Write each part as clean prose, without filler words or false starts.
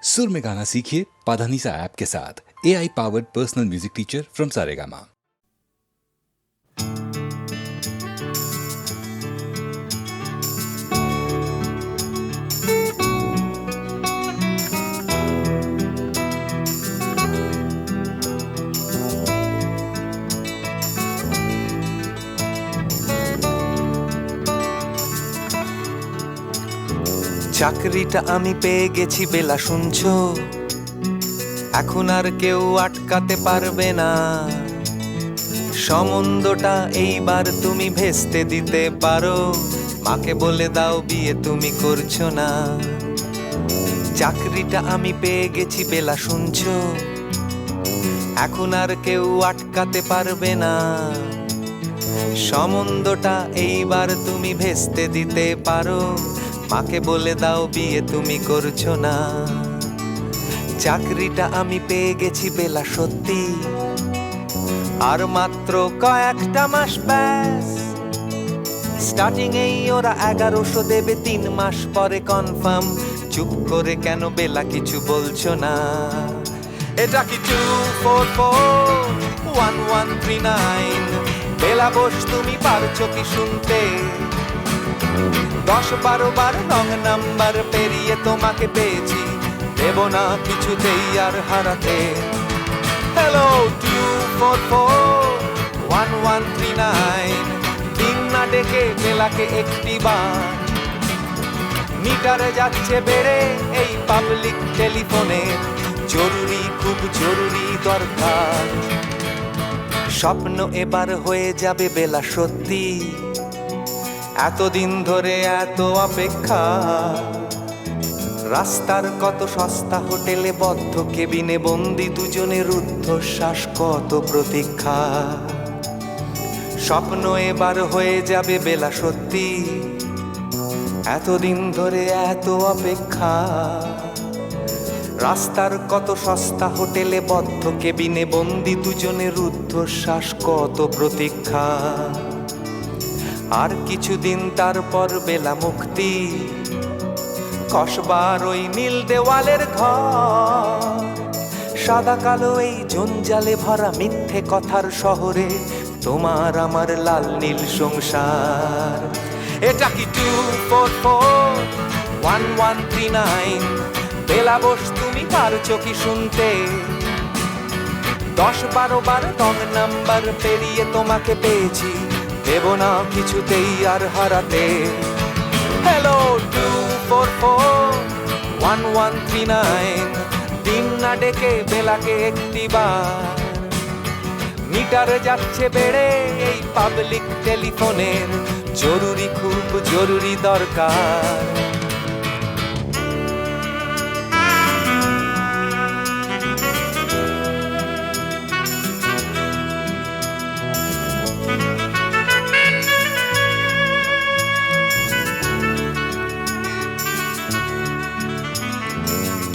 सुर में गाना सीखिए पाधानीसा ऐप के साथ। AI powered personal music teacher from Saregama. চাকরিটা আমি পেয়ে গেছি বেলা শুনছো, এখন আর কেউ আটকাতে পারবে না। সম্বন্ধটা এইবার তুমি ভেস্তে দিতে পারো, মাকে বলে দাও বিয়ে তুমি করছো না। চাকরিটা আমি পেয়ে গেছি বেলা শুনছো, এখন আর কেউ আটকাতে পারবে না। সম্বন্ধটা এইবার তুমি ভেস্তে দিতে পারো, মাকে বলে দাও বিয়ে তুমি করছো না। চাকরিটা আমি পেয়ে গেছি বেলা সত্যি, আর মাত্র কয়েকটা মাস ব্যাস। স্টার্টিং এই ওরা 1100 দেবে, 3 মাস পরে কনফার্ম। চুপ করে কেন বেলা কিছু বলছো না? এটা কি 2441139? বেলা বোস তুমি পারছো কি শুনতে? 10-12 বার রং নাম্বার পেরিয়ে তোমাকে পেয়েছি, দেব না কিছুতেই আর হারাতে। হ্যালো 2441139, দিন না ডেকে বেলাকে একটি বার। মিটারে যাচ্ছে বেড়ে এই পাবলিক টেলিফোনে, জরুরি খুব জরুরি দরকার। স্বপ্ন এবার হয়ে যাবে বেলা সত্যি, এতদিন ধরে এত অপেক্ষা। রাস্তার কত সস্তা হোটেলে বদ্ধ কেবিনে বন্দি দুজনের রুদ্ধশ্বাস, কত প্রতীক্ষা। স্বপ্ন এবার হয়ে যাবে বেলা সত্যি, এতদিন ধরে এত অপেক্ষা। রাস্তার কত সস্তা হোটেলে বদ্ধ কেবিনে বন্দি দুজনের রুদ্ধশ্বাস, কত প্রতীক্ষা। আর কিছুদিন তারপর বেলা মুক্তি, কসবার ওই নীল দেওয়ালের ঘর। সাদা কালো এই জঞ্জালে ভরা মিথ্যে কথার শহরে, তোমার আমার লাল নীল সংসার। এটা কি 2441139? বেলা বোস তুমি পারছো কি শুনতে? 10-12 বার রং নাম্বার পেরিয়ে তোমাকে পেয়েছি, দেব না কিছুতেই আর হারাতে। হ্যালো 2441139, দিন না ডেকে বেলাকে একটি বার। মিটারে যাচ্ছে বেড়ে এই পাবলিক টেলিফোনের, জরুরি খুব জরুরি দরকার।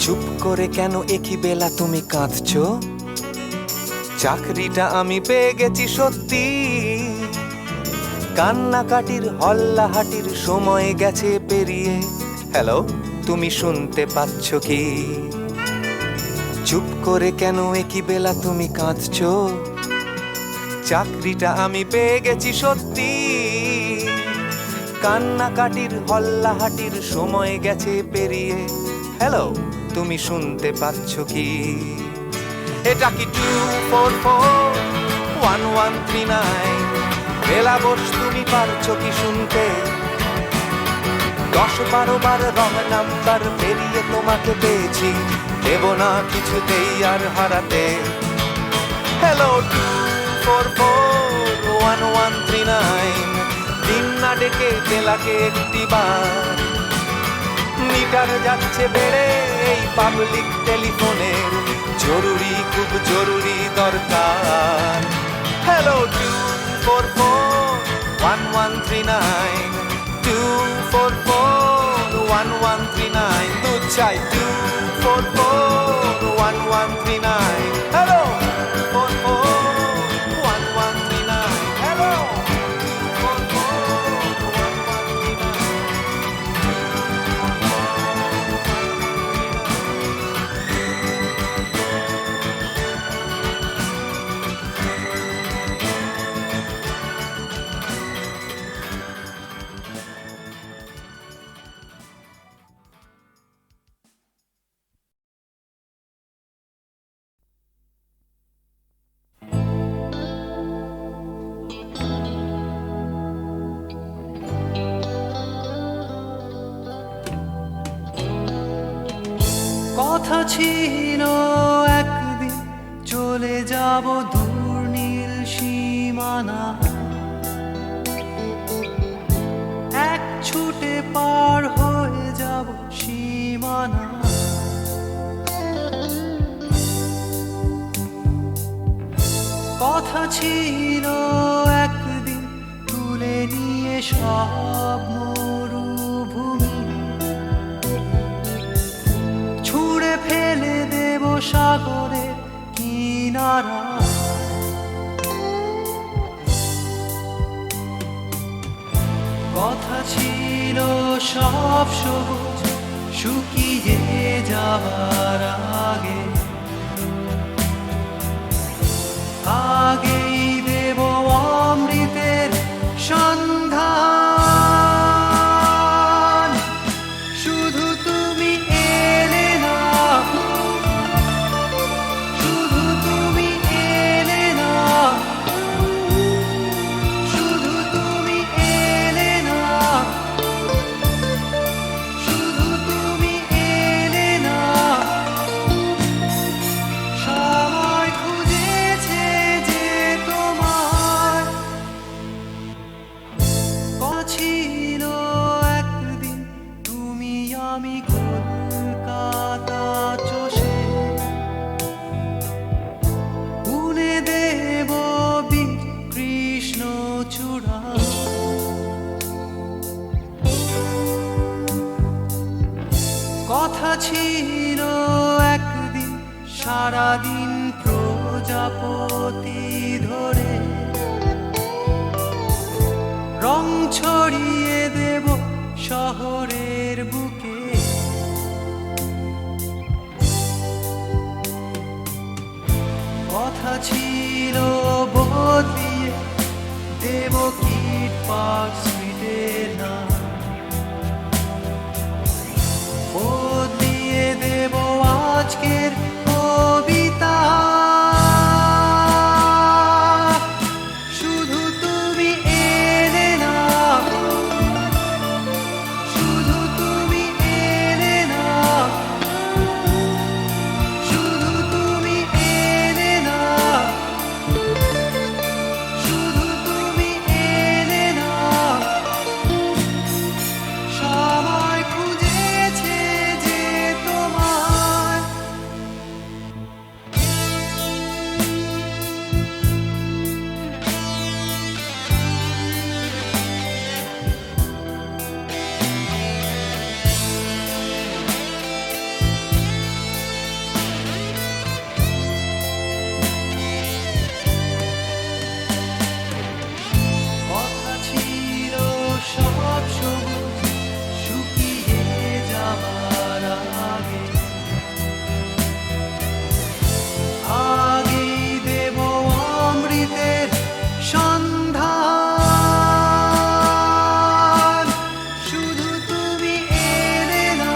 চুপ করে কেন একই বেলা তুমি কাঁদছো? চাকরিটা আমি পেয়ে গেছি সত্যি, কান্নাকাটির হল্লাহাটির সময় গেছে পেরিয়ে। হ্যালো তুমি শুনতে পাচ্ছ কি? চুপ করে কেন একই বেলা তুমি কাঁদছো? চাকরিটা আমি পেয়ে গেছি সত্যি, কান্নাকাটির হল্লাহাটির সময় গেছে পেরিয়ে। হ্যালো তুমি শুনতে পাচ্ছ কি? এটা কি 2441139? বেলা বোস তুমি পারছো কি শুনতে? 10-12 বার রং নাম্বার পেরিয়ে তোমাকে পেয়েছি, দেব না কিছুতেই আর হারাতে। হ্যালো 2441139, দিন না ডেকে বেলাকে একটি বার। মিটার যাচ্ছে বেড়ে এই পাবলিক টেলিফোনের, জরুরি খুব জরুরি দরকার। হ্যালো 2441139, 2441139, দুধ চাই 2441139। Hello 2441139, hello 2441139। কথা ছিল একদিন চলে যাব দূর নীল সীমানা, এক ছুটে পার হয়ে যাব সীমানা। কথা ছিল একদিন তুলে নিয়ে সব মরুভূমি, ছুঁড়ে ফেলে দেব সাগরের কিনারা। কথা ছিল সব সবুজ শুকিয়ে যাবার আগে, আগেই দেব অমৃতের সন্ধান। শুধু তুমি এলে না, শুধু তুমি এলে না, শুধু তুমি এলে না, শুধু তুমি এলে না। সবাই খুঁজেছে যে তোমার, কথা ছিল একদিন তুমি আমি কলকাতা চষে বুনে দেব বীর কৃষ্ণচূড়া। কথা ছিল একদিন সারাদিন প্রজাপতি ধরে রং ছড়িয়ে দেব শহরের বুকে। কথা ছিল বদলিয়ে দেব কিট পার্ক স্ট্রিটের নাম, বদলিয়ে দেব আজকের কবিতা। শুধু তুমি এলে না, শুধু তুমি এলে না, শুধু তুমি এলে না, শুধু তুমি এলে না। সবাই খুঁজেছে যে তোমার, কথা ছিল সব সবুজ শুকিয়ে যাবার আগে, আগেই দেব অমৃতের সন্ধান। শুধু তুমি এলে না,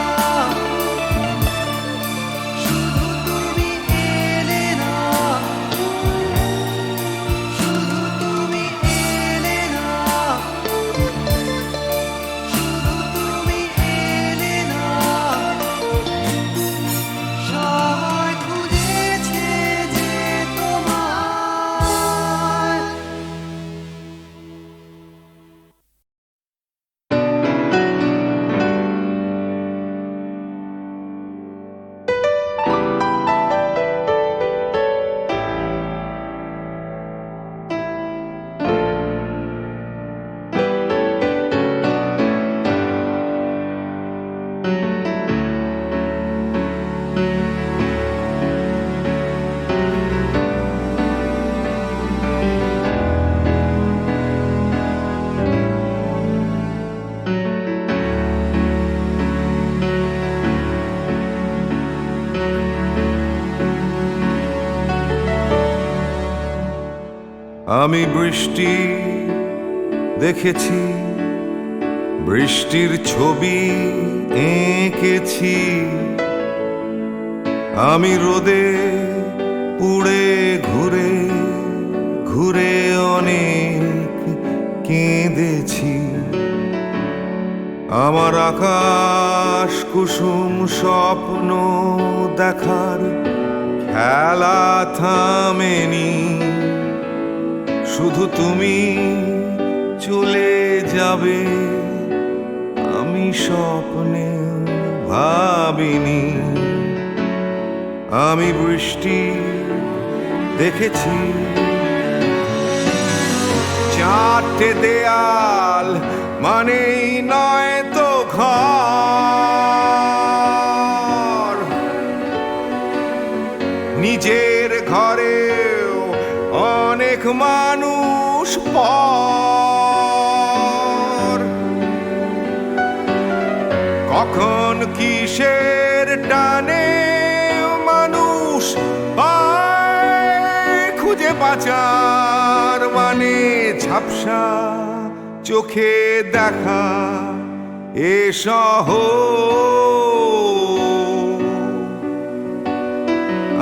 শুধু তুমি এলে না, শুধু তুমি এলে না, শুধু তুমি এলে না। সবাই খুঁজেছে যে তোমার। আমি বৃষ্টি দেখেছি, বৃষ্টির ছবি এঁকেছি। আমি রোদে পুড়ে ঘুরে ঘুরে অনেক কেঁদেছি। আমার আকাশ কুসুম স্বপ্ন দেখার খেলা থামেনি, শুধু তুমি চলে যাবে আমি স্বপ্নে ভাবিনি। আমি বৃষ্টি দেখেছি, চারটে দেয়াল মানেই নয় তো ঘর, নিজের ঘরেও অনেক মানুষ পর। কখন কিসের টানে মানুষ পায় খুঁজে বাঁচার মানে, ঝাপসা চোখে দেখা এ শহর।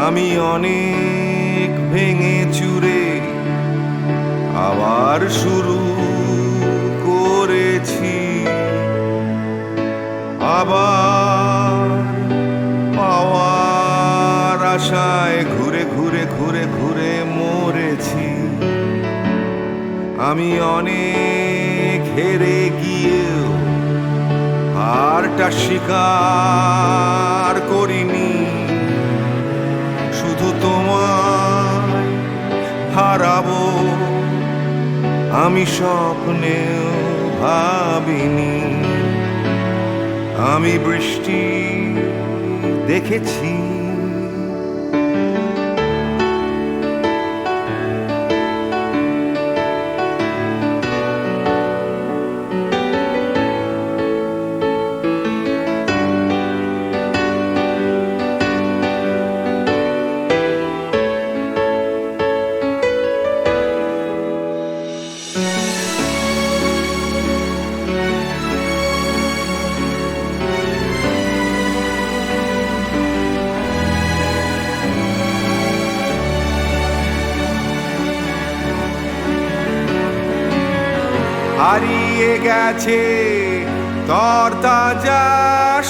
আমি অনেক ভেঙে চুরে আবার শুরু করেছি, আবার পাওয়ার আশায় ঘুরে ঘুরে ঘুরে ঘুরে মরেছি। আমি অনেক হেরে গিয়েও হারটা স্বীকার করিনি, শুধু তোমায় হারাবো আমি স্বপ্নেও ভাবিনি। আমি বৃষ্টি দেখেছি, হারিয়ে গেছে তরতাজা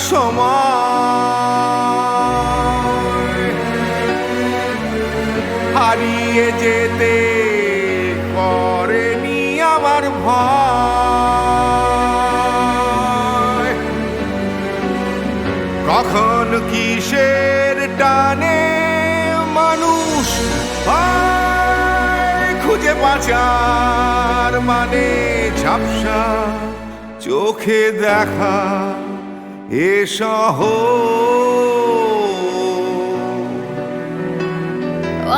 সময়, হারিয়ে যেতে করেনি আমার ভয়। কখন কিসের টানে মানুষ পায় খুঁজে বাঁচার মানে, ঝাপসা চোখে দেখা এ শহর।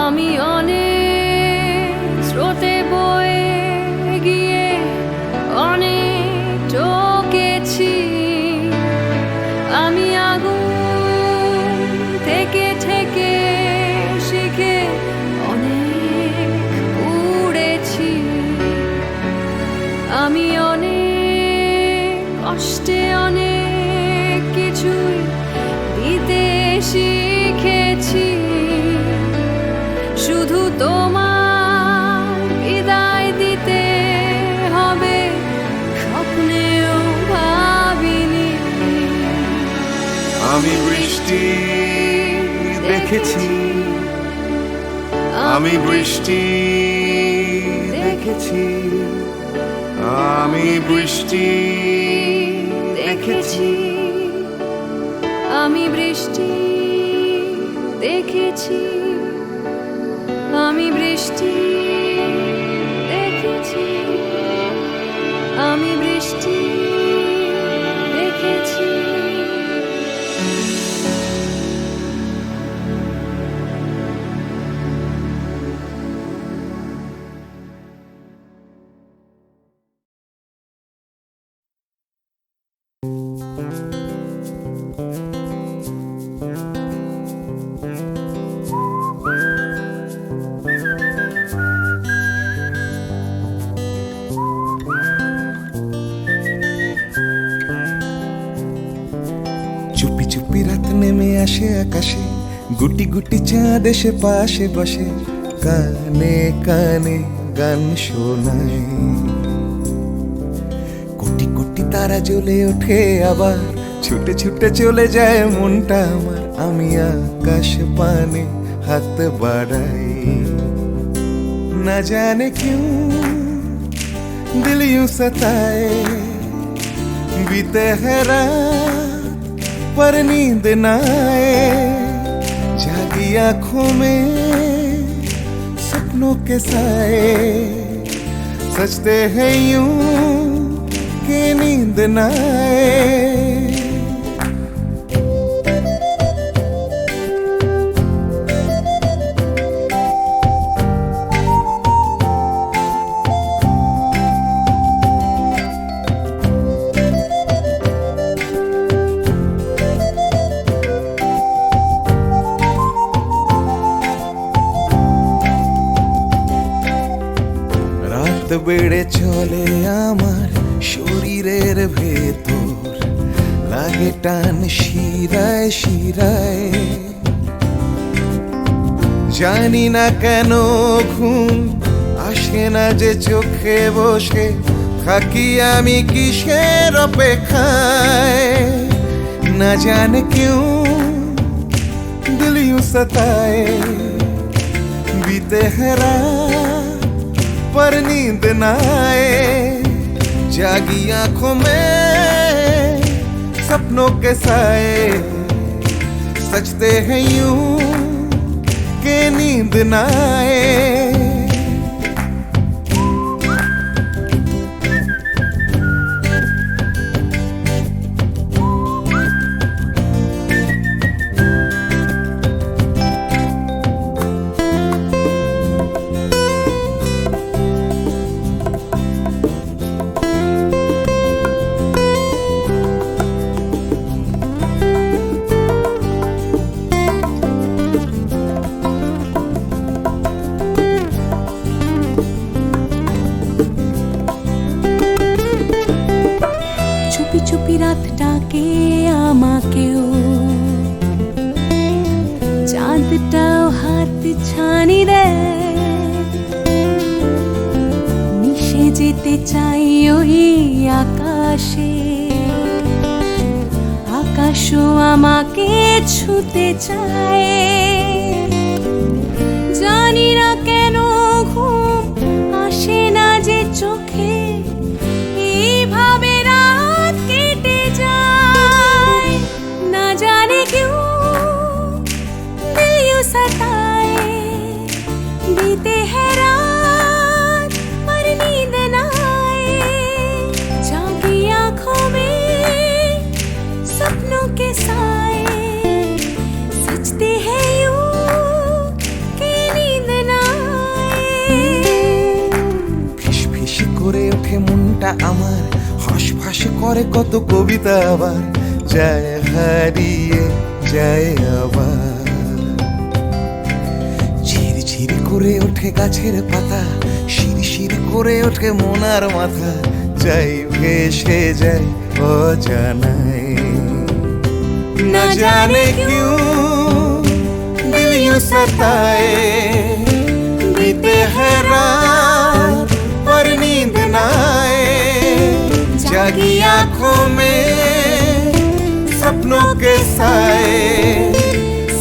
আমি অনেক স্রোতে বয়ে গিয়ে অনেক টকেছি, আমি আগুন থেকে থেকে শিখে অনেক পুড়েছি। আমি অনেক কষ্টে অনেক কিছুই দিতে শিখেছি, শুধু তোমার বিদায় দিতে হবে স্বপ্নেও ভাবিনি। আমি বৃষ্টি দেখেছি, আমি বৃষ্টি দেখেছি, আমি বৃষ্টি দেখেছি, আমি বৃষ্টি দেখেছি, আমি বৃষ্টি দেখেছি, আমি বৃষ্টি দেখেছি। চুপি চুপি রাত নেমে আসে আকাশে, গুটি গুটি চাঁদ এসে পাশে বসে, কানে কানে গান শোনায়। কোটি কোটি তারা জ্বলে ওঠে আবার ছুটে ছুটে চলে যায় মনটা আমার, আমি আকাশ পানে হাত বাড়াই। না জানে क्यों दिल यूं सताए, बीते है रात पर नींद न आए, जागी आंखों में सपनों के साए, सजते हैं यूं कि नींद न आए। রাত বেড়ে চলে আমার শরীরের ভেতর, লাগে টান শিরায় শিরায়, জানি না কেন ঘুম আসে না যে চোখে, বসে থাকি আমি কিসের অপেক্ষায়। না জানে क्यों दिल यूं सताए, बीते है रात पर नींद न आए, जागी आंखों में सपनों के साए, सजते हैं यूं कि नींद न आए। চুপি চুপি রাত ডাকে আমাকেও, চাঁদটাও হাত ছানি দেয়, মিশে যেতে চাই ওই আকাশে, আকাশও আমাকে ছুতে চায়, জানি না কেন ঘুম আসে না যে চোখে, এইভাবে রাত কেটে যায়। না জানে क्यों दिल यूं सताए, बीते है रात पर नींद न आए, जागी आंखों में सपनों के साए, सजते हैं यूं कि नींद न आए। ফিসফিস করে ওঠে মনটা আমার, হাঁসফাঁস করে কত কবিতা, আবার যায় হারিয়ে যায় আবার। ঝিরঝির করে ওঠে গাছের পাতা, শিরশির করে ওঠে মনার মাথা, যাই ভেসে যায় অজানায়। না জানে क्यों दिल यूं सताए, बीते है रात पर नींद न आए, जागी आंखों में सपनों के साए,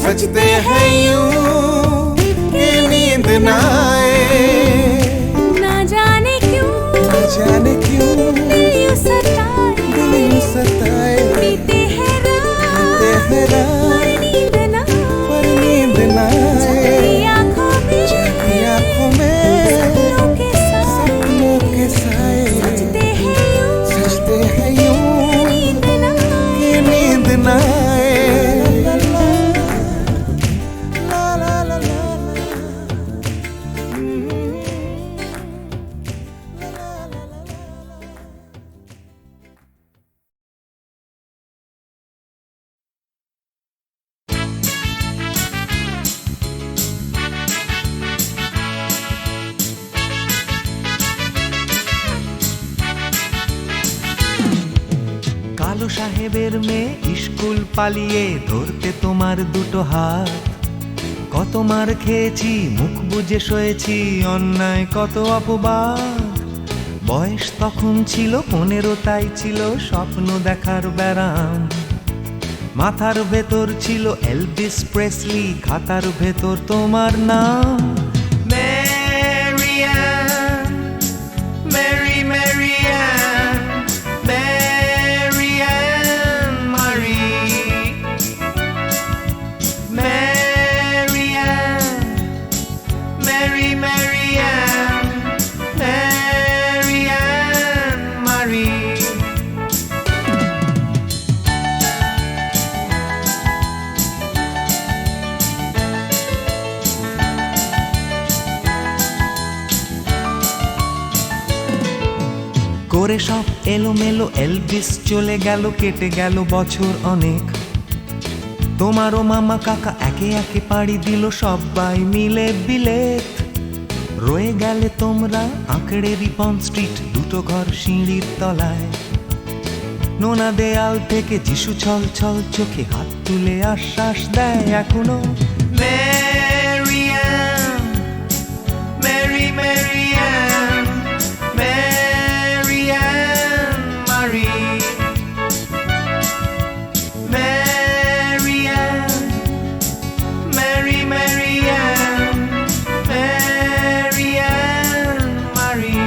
सजते हैं यूं कि नींद न आए। ना जाने क्यों जाने क्यों दिल यूं सताए, दिल यूं सताए, बीते हैं बीते है रात पर रात नींद न पर नींद न जागी आए, आंखों में जागी आंखों में सपनों के साए, सपनों के साए, सजते हैं यूं सजते हैं यूं नींद न आए। कि नींद न आए। ला ला ला ला কালো সাহেবের মেয়ে স্কুল পালিয়ে ধরতে তোমার দুটো হাত, কত মার খেয়েছি মুখ বুজে সয়েছি অন্যায় কত অপবাদ। বয়স তখন ছিল 15, তাই ছিল স্বপ্ন দেখার ব্যারাম। মাথার ভেতর ছিল এলভিস প্রেসলি, খাতার ভেতর তোমার নাম ম্যারিয়ান, মেরি ম্যারিয়ান, ম্যারিয়ান মারি, ম্যারিয়ান, মেরি ম্যারিয়ান, ম্যারিয়ান মারি। করে সব এলোমেলো এলভিস চলে গেল, কেটে গেল বছর অনেক। তোমারও মামা কাকা একে একে পাড়ি দিল, সবাই মিলে বিলেত। রয়ে গেলে তোমরা আঁকড়ে রিপন স্ট্রিট, দুটো ঘর সিঁড়ির তলায়। নোনা দেয়াল থেকে যিশু ছল ছল চোখে হাত তুলে আশ্বাস দেয় এখনো ম্যারিয়ান, মেরি ম্যারিয়ান, ম্যারিয়ান মারি, ম্যারিয়ান, মেরি ম্যারিয়ান, ম্যারিয়ান মারি।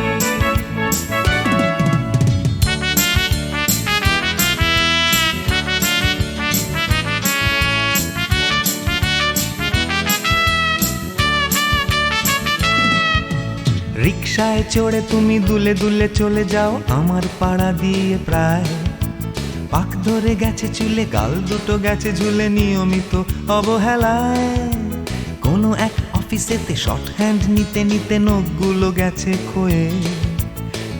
রিকশায় চড়ে তুমি দুলে দুলে চলে যাও আমার পাড়া দিয়ে, প্রায় পাক ধরে গেছে চুলে, গাল দুটো গেছে ঝুলে নিয়মিত অবহেলায়। কোনো এক অফিসেতে শর্ট হ্যান্ড নিতে নিতে নখগুলো গেছে ক্ষয়ে।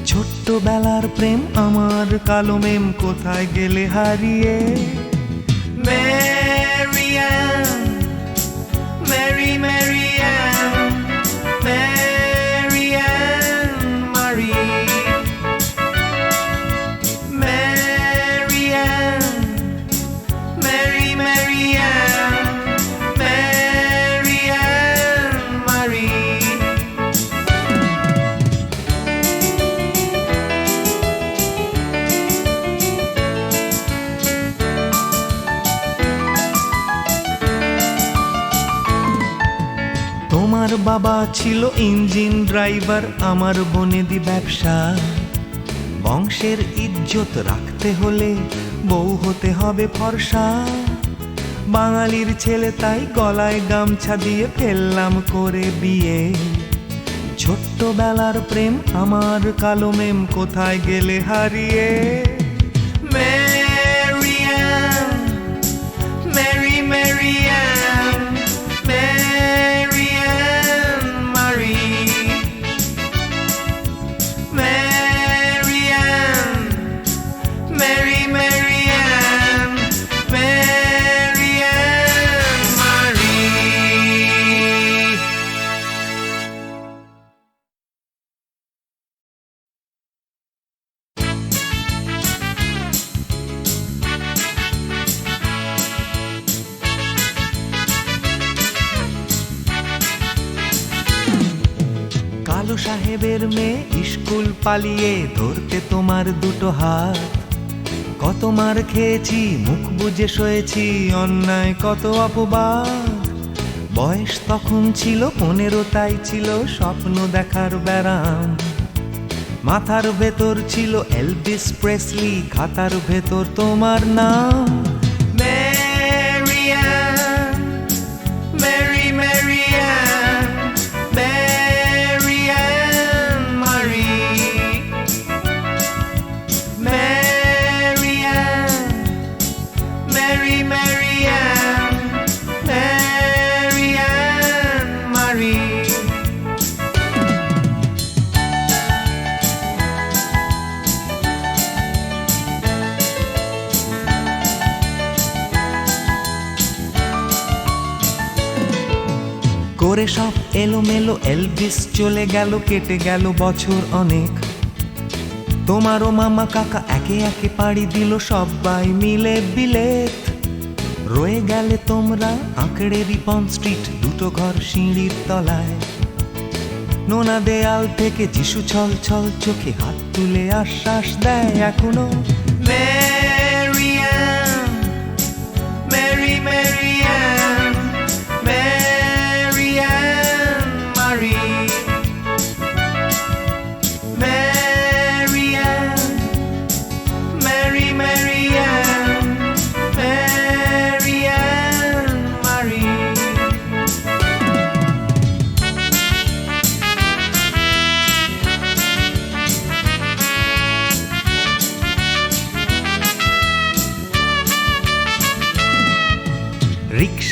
ছোট্টবেলার প্রেম আমার কালো মেম কোথায় গেলে হারিয়ে। ম্যারিয়ান, মেরি ম্যারিয়ান, ম্যারিয়ান মারি, ম্যারিয়ান, মেরি ম্যারিয়ান, ম্যারিয়ান মারি। তোমার বাবা ছিল ইঞ্জিন ড্রাইভার, আমার বনেদি ব্যবসা। বংশের ইজ্জত রাখতে হলে বউ হতে হবে ফর্সা। বাঙালির ছেলে তাই গলায় গামছা দিয়ে ফেললাম করে বিয়ে। ছোট্টবেলার প্রেম আমার কালো মেম কোথায় গেলে হারিয়ে। ম্যারিয়ান, মেরি ম্যারিয়ান, ম্যারিয়ান মারি, ম্যারিয়ান, মেরি ম্যারিয়ান, ম্যারিয়ান মারি। কালো সাহেবের মেয়ে স্কুল পালিয়ে ধরতে তোমার দুটো হাত। কত মার খেয়েছি, মুখ বুজে সয়েছি, অন্যায় কত অপবাদ। বয়স তখন ছিল 15, তাই ছিল স্বপ্ন দেখার ব্যারাম। মাথার ভেতর ছিল এলভিস প্রেসলি, খাতার ভেতর তোমার নাম ম্যারিয়ান, মেরি ম্যারিয়ান, ম্যারিয়ান মারি, ম্যারিয়ান, মেরি ম্যারিয়ান, ম্যারিয়ান মারি। করে সব এলোমেলো এলভিস চলে গেল, কেটে গেল বছর অনেক। তোমারও মামা কাকা একে একে পাড়ি দিল, সবাই মিলে বিলেত। রয়ে গেলে তোমরা আঁকড়ে রিপন স্ট্রিট, দুটো ঘর সিঁড়ির তলায়। নোনা দেয়াল থেকে যিশু ছল ছল চোখে হাত তুলে আশ্বাস দেয় এখনো ম্যারিয়ান,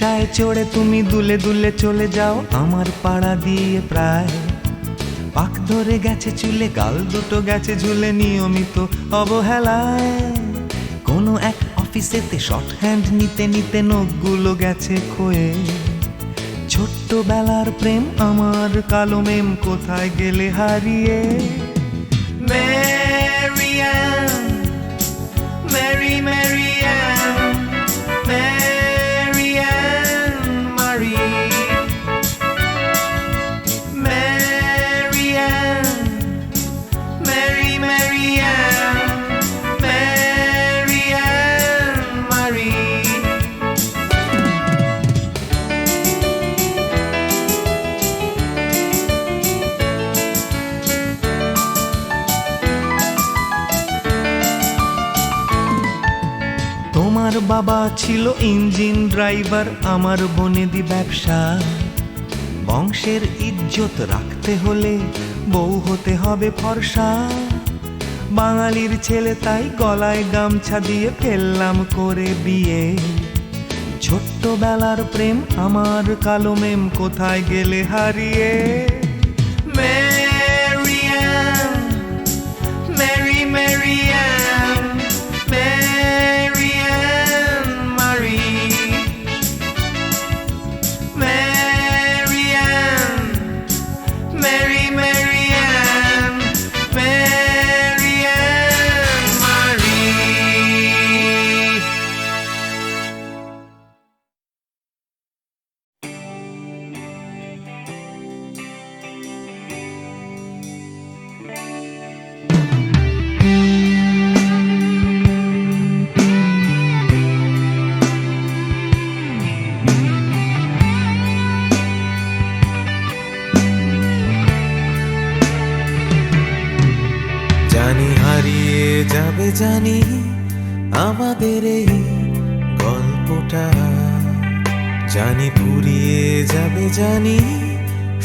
রিকশায় চড়ে তুমি দুলে দুলে চলে যাও আমার পাড়া দিয়ে প্রায় পাক ধরে গেছে চুলে গাল দুটো গেছে ঝুলে নিয়মিত অবহেলায় কোনো এক অফিসেতে শর্ট হ্যান্ড নিতে নিতে নখগুলো গেছে ক্ষয়ে ছোট্টবেলার প্রেম আমার কালো মেম কোথায় গেলে হারিয়ে ম্যারিয়ান Mary, Marianne, Marianne Marie, Marianne, Mary, Marianne, Marianne Marie. তোমার বাবা ছিল ইঞ্জিন ড্রাইভার আমার বনেদি ব্যবসা বংশের ইজ্জত রাখতে হলে বউ হতে হবে ফর্সা বাঙালির ছেলে তাই গলায় গামছা দিয়ে ফেললাম করে বিয়ে ছোট্টবেলার প্রেম আমার কালো মেম কোথায় গেলে হারিয়ে ম্যারিয়ান Mary, Marianne, Marianne Marie, Marianne, Mary, Marianne, Marianne Marie. জানি হারিয়ে যাবে জানি আমাদের এই গল্পটা জানি ফুরিয়ে যাবে জানি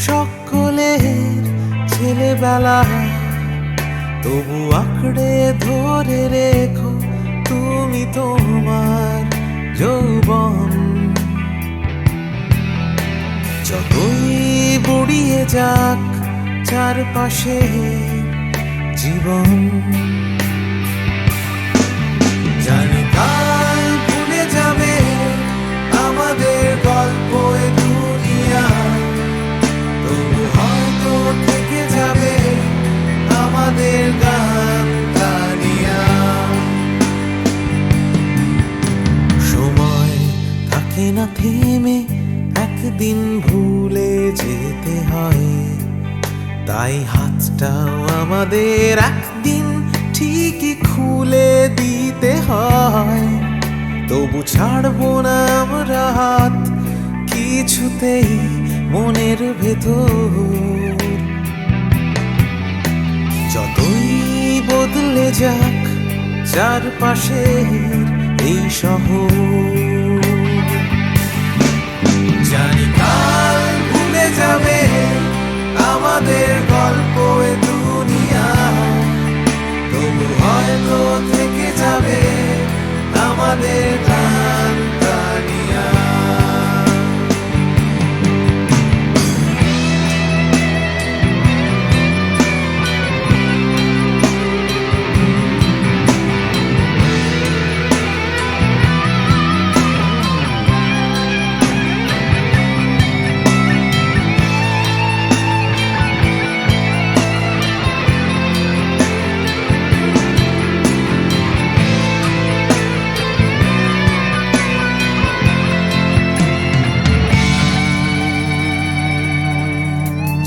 সকলের ছেলেবেলা তবু আঁকড়ে ধরে রেখো তুমি তোমার যৌবন যতই বুড়িয়ে যাক চারপাশে জীবন জানি কাল ভুলে যাবে আমাদের গল্প এ দুনিয়া তবু হয়তো থেকে যাবে আমাদের গান গানিয়া সময় থাকে না থেমে একদিন ভুলে যেতে হয় তাই হাতটাও আমাদের একদিন ঠিকই খুলে দিতে হয় তবু ছাড়বো না আমরা হাত কিছুতেই মনের ভেতর যতই বদলে যাক চারপাশের এই শহর জানি কাল ভুলে যাবে আমাদের গল্প এ দুনিয়া তবু হয়তো থেকে যাবে আমাদের গান গানিয়া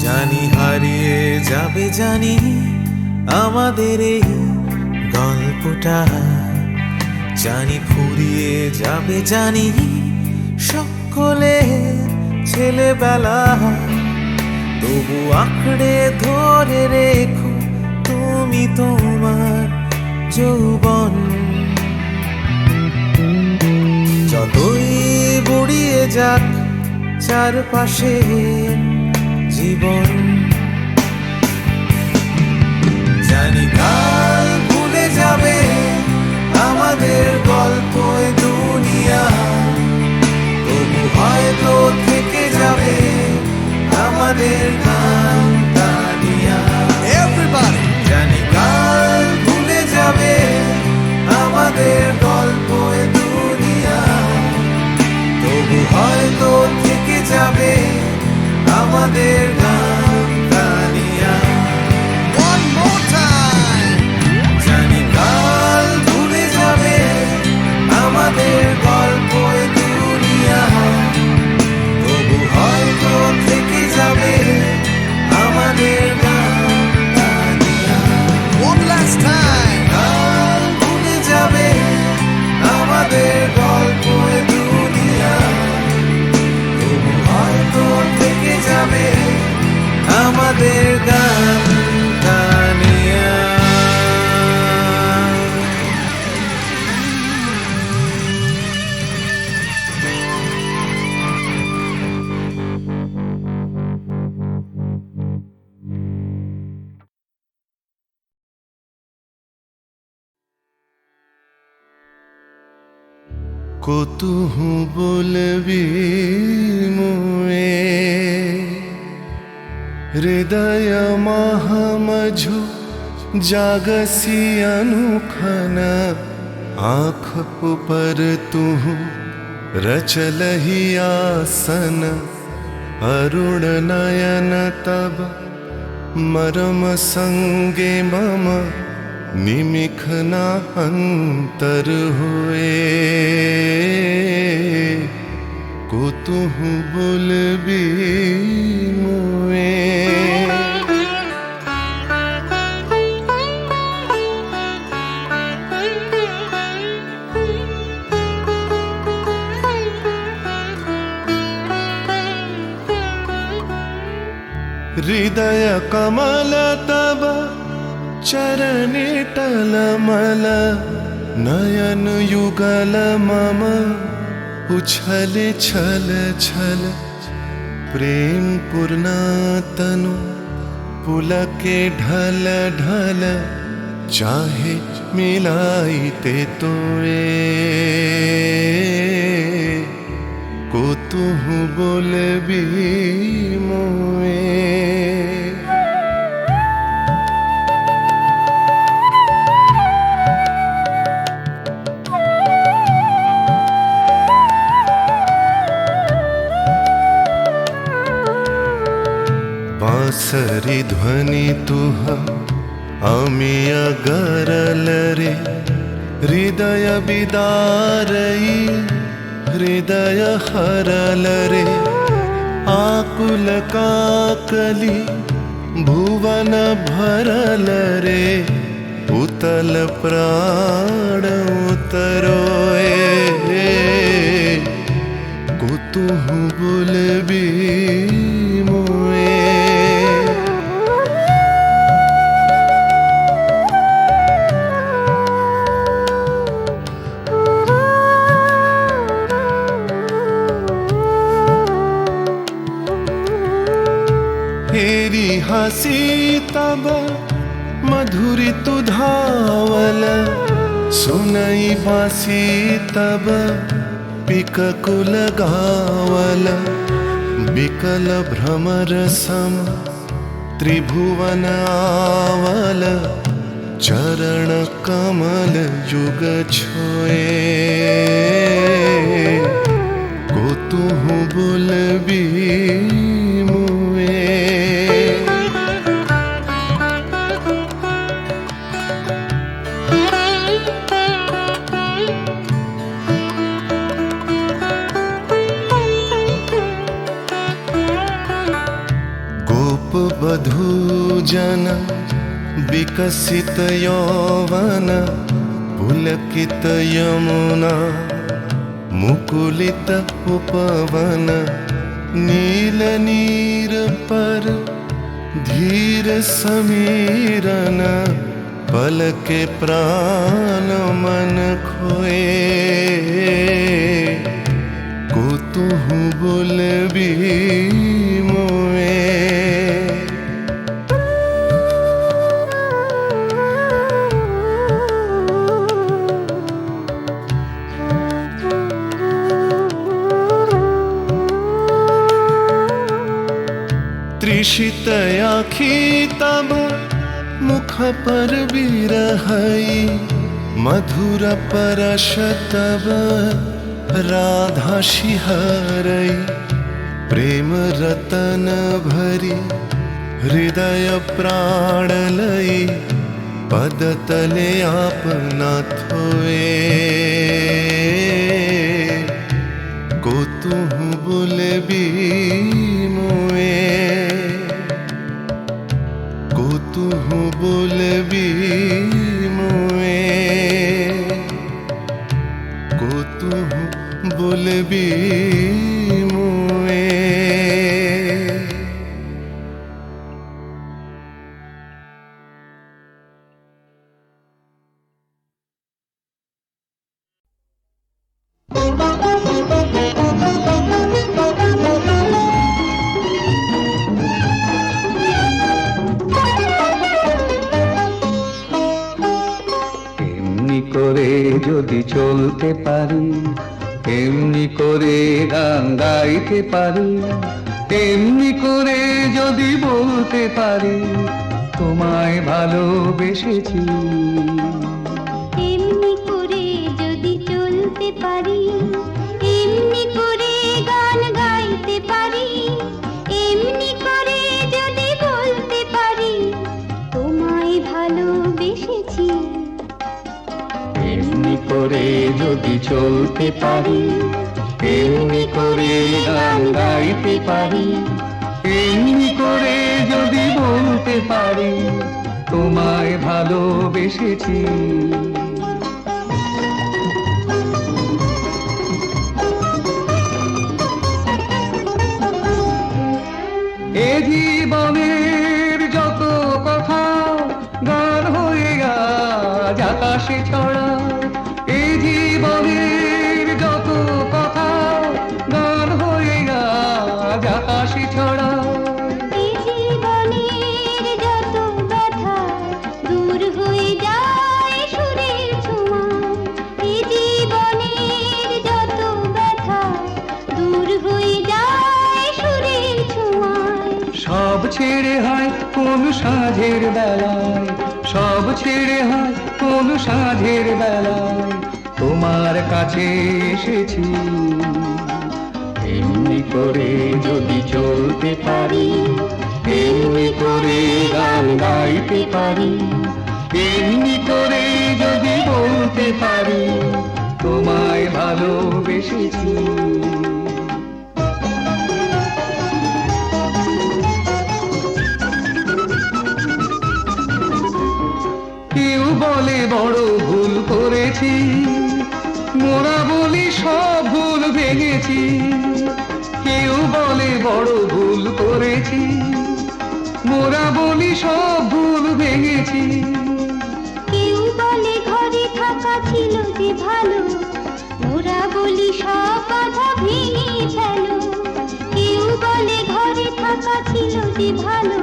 জানি হারিয়ে যাবে জানি আমাদের এই গল্পটা জানি ফুরিয়ে যাবে জানি সকলের ছেলেবেলা তবু আঁকড়ে ধরে রেখো তুমি তোমার যৌবন যতই বুড়িয়ে যাক চারপাশে জীবন জানি কাল ভুলে যাবে আমাদের গল্প এ দুনিয়া তবু হয়তো থেকে যাবে আমাদের গান গানিয়া। Everybody! জানি কাল ভুলে যাবে আমাদের গল্প এ দুনিয়া, তবু হয়তো থেকে যাবে আমাদের গান গানিয়া। One more time! জানি কাল ভুলে যাবে আমাদের গল্প এ দুনিয়া, তবু হয়তো থেকে যাবে আমাদের গান গানিয়া। One last time! কাল ভুলে যাবে আমাদের গল্প এ দুনিয়া, তবু হয়তো থেকে যাবে আমাদের গান গানিয়া। কতুহু বলবি মুয়ে হৃদয় মহামঝু জাগসি অনুখন, आँख ऊपर तू रचलहि आसन, अरुण नयन तब मरम संगे मम निमिख न अंतर हुए। कुतुहु बोलबी मुए। हृदय कमल तब चरणे टलमल, नयन युगल मम उछल छल छल, प्रेम पूर्ण तनु पुलके ढल ढल, चाहे मिलाई ते तोए। कुतुहु बोलबी मुए। बांसरी ध्वनि तुह अमिय गरल रे, हृदय बिदारई हृदय हरल रे। आकुल काकली भुवन भरल रे, उतल प्राण उतरोए। कुतुहु बोलबी मुए। हेरी हसी तब मधुरी तु धावल, सुनई बासी तब पिककुल गावल। बिकल भ्रमर सम त्रिभुवन आवल, चरण कमल युग छोए। कुतुहु बोलबी मुए। गोप बधू जन विकसित यौवन, पुलकित यमुना मुकुलित उपवन। नील नीर पर धीर समीरन, पल के प्राण मन खोए। कुतुहु बोलबी मुए। तृषितयाखी तब मुख पर विरहई मधुर परश तब राधा शिहरई प्रेम रतन भरी हृदय प्राण लई पद तले आपना थोए को तुहु बोले भी मोए को तुहु बोले भी मोए को तुहु बोले भी मोए এমনি করে যদি চলতে পারি, এমনি করে গান গাইতে পারি, এমনি করে যদি বলতে পারি তোমায় ভালোবেসেছি। এমনি করে যদি চলতে পারি, এমনি করে গান গাইতে পারি, এমনি করে যদি বলতে পারি তোমায় ভালোবেসেছি। এমনি করে যদি চলতে পারি, এমনি করে গান গাইতে পারি, এমনি করে যদি বলতে পারি তোমায় ভালোবেসেছি। এ জীবনের যত কথা গান হয়ে আজ আকাশে ছড়া, এ জীবনের যত কথা গান হয়ে আজ আকাশে ছড়া। এই জীবনের যত ব্যথা দূর হয়ে যায় সুরের ছোঁয়ায়, এই জীবনের যত ব্যথা দূর হয়ে যায় সুরের ছোঁয়ায়। সব ছেড়ে হয় কোন সাঁঝের বেলায়, সব ছেড়ে হয় কোন সাঁঝের বেলায় তোমার কাছে এসেছি। এমনি করে যদি চলতে পারি, এমনি করে গান গাইতে পারি, এমনি করে যদি বলতে পারি তোমায় ভালোবেসেছি। কেউ বলে বড় ভুল করেছি, মোরা বলি সব ভুল ভেঙেছি। কেউ বলে বড় ভুল করেছি, মোরা বলি সব ভুল ভেঙেছি। কেউ বলে ঘরে থাকা ছিল যে ভালো, ওরা বলি সব বাধা ভেঙে ফেলো। কেউ বলে ঘরে থাকা ছিল যে ভালো,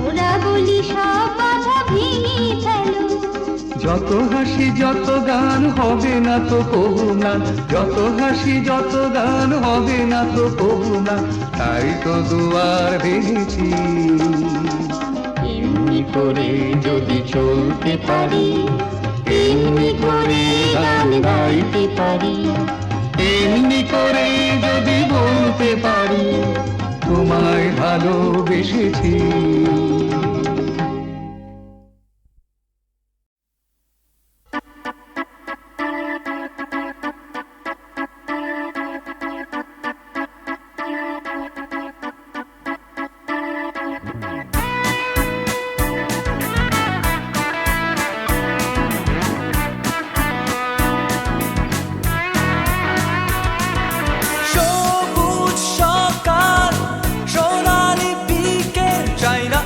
ওরা বলি সব বাধা ভেঙে ফেলো। যত হাসি যত গান হবে না তো কবু না, যত হাসি যত গান হবে না তো কবু না, তাই তো দুয়ার ভেঙেছি। এমনি করে যদি চলতে পারি, এমনি করে গান গাইতে পারি, এমনি করে যদি বলতে পারি তোমায় ভালোবেসেছি। সবুজ সকাল সোনালি বিকেল চাই না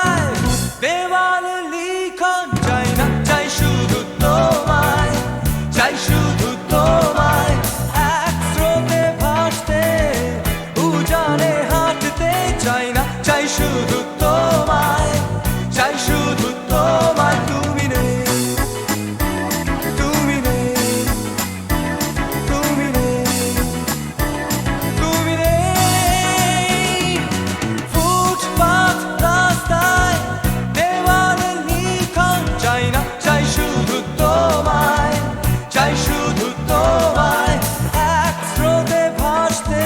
চাই দেওয়াল লিখন চাই না, চাই শুধু তোমায়, চাই শুধু তোমায়। এক স্রোতে ভাসতে উজানে হাঁটতে চাই না, চাই শুধু তোমায়, চাই শুধু তোমায়। তুমি নেই, তুমি নেই, তুমি নেই, তুমি নেই। ফুটপাত রাস্তায় দেওয়ালে লিখন চাই না, চাই শুধু তোমায়, চাই শুধু তোমায়। এক স্রোতে ভাসতে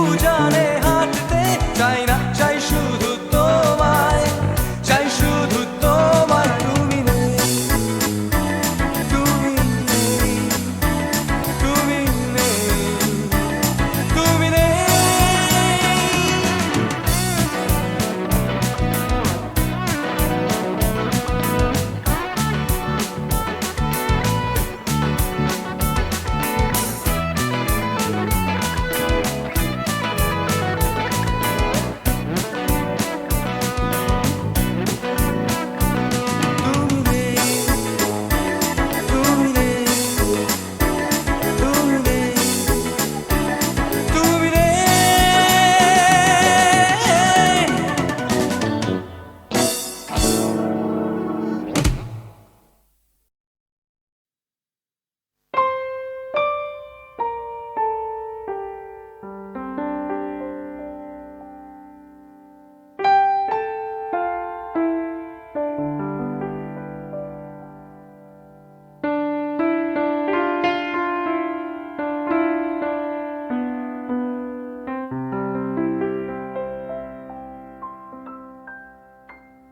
উজানে হাঁটতে চাই না, চাই শুধু তোমায়, চাই শুধু তোমায়। তুমি নেই, তুমি নেই, তুমি নেই, তুমি নেই।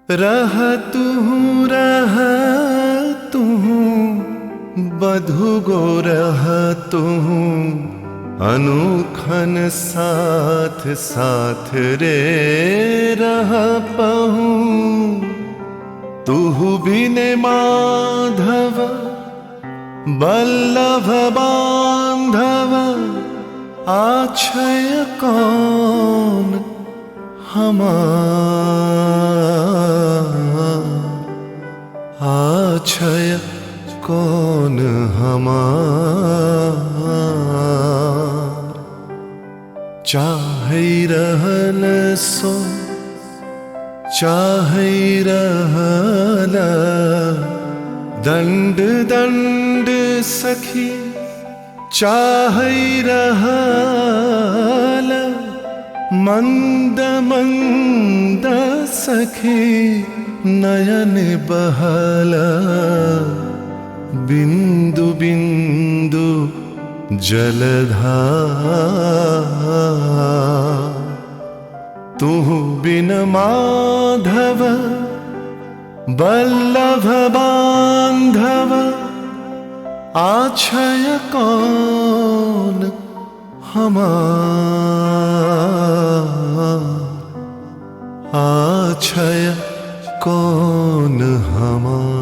रहा तू बधु गो रहा तू अनुखन साथ साथ रे रहा पहू तू बिने माधव बल्लभ बांधव आछय कौन आछय कौन हमार चाहै रहल सो चाहै रहल दंड दंड सखी चाहै रहल मंद मंद सखी नयन बहला बिंदु बिंदु जलधार तू बिन माधव बल्लभ बांधव आछय कौन हमार आछय कौन हमार